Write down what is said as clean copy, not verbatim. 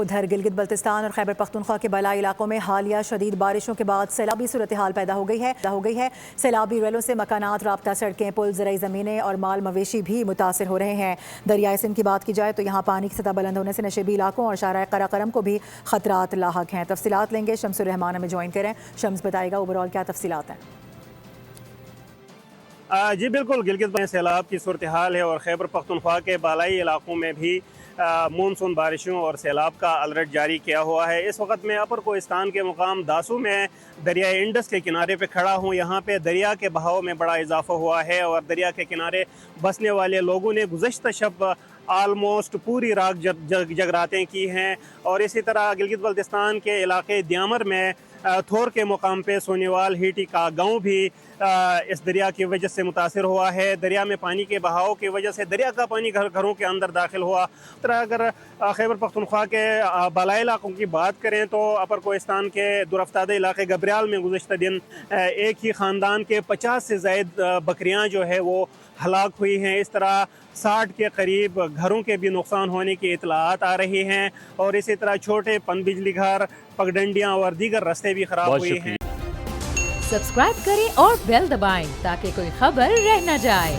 ادھر گلگت بلتستان اور خیبر پختونخوا کے بالائی علاقوں میں حالیہ شدید بارشوں کے بعد سیلابی صورتحال پیدا ہو گئی ہے سیلابی ریلوں سے مکانات، رابطہ سڑکیں، پل، زرعی زمینیں اور مال مویشی بھی متاثر ہو رہے ہیں۔ دریائے سندھ کی بات کی جائے تو یہاں پانی کی سطح بلند ہونے سے نشیبی علاقوں اور شارع قراقرم کو بھی خطرات لاحق ہیں۔ تفصیلات لیں گے شمس الرحمان، ہمیں جوائن کریں۔ شمس بتائے گا اوورآل کیا تفصیلات ہیں؟ جی بالکل، گلگت میں سیلاب کی صورتحال ہے اور خیبر پختونخوا کے بالائی علاقوں میں بھی مونسون بارشوں اور سیلاب کا الرٹ جاری کیا ہوا ہے۔ اس وقت میں اپر کوہستان کے مقام داسو میں دریائے انڈس کے کنارے پہ کھڑا ہوں۔ یہاں پہ دریا کے بہاؤ میں بڑا اضافہ ہوا ہے اور دریا کے کنارے بسنے والے لوگوں نے گزشتہ شب آلموسٹ پوری رات جگراتیں کی ہیں، اور اسی طرح گلگت بلتستان کے علاقے دیامر میں تھور کے مقام پہ سونیوال ہیٹی کا گاؤں بھی اس دریا کی وجہ سے متاثر ہوا ہے۔ دریا میں پانی کے بہاؤ کی وجہ سے دریا کا پانی گھروں کے اندر داخل ہوا۔ اگر خیبر پختونخوا کے بالائی علاقوں کی بات کریں تو اپر کوہستان کے درافتادہ علاقے گبریال میں گزشتہ دن ایک ہی خاندان کے 50 سے زائد بکریاں جو ہے وہ ہلاک ہوئی ہیں۔ اس طرح 60 کے قریب گھروں کے بھی نقصان ہونے کی اطلاعات آ رہی ہیں، اور اسی طرح چھوٹے پن بجلی گھر، پگڈنڈیاں اور دیگر راستے بھی خراب ہوئے ہیں۔ سبسکرائب کریں اور بیل دبائیں تاکہ کوئی خبر رہ نہ جائے۔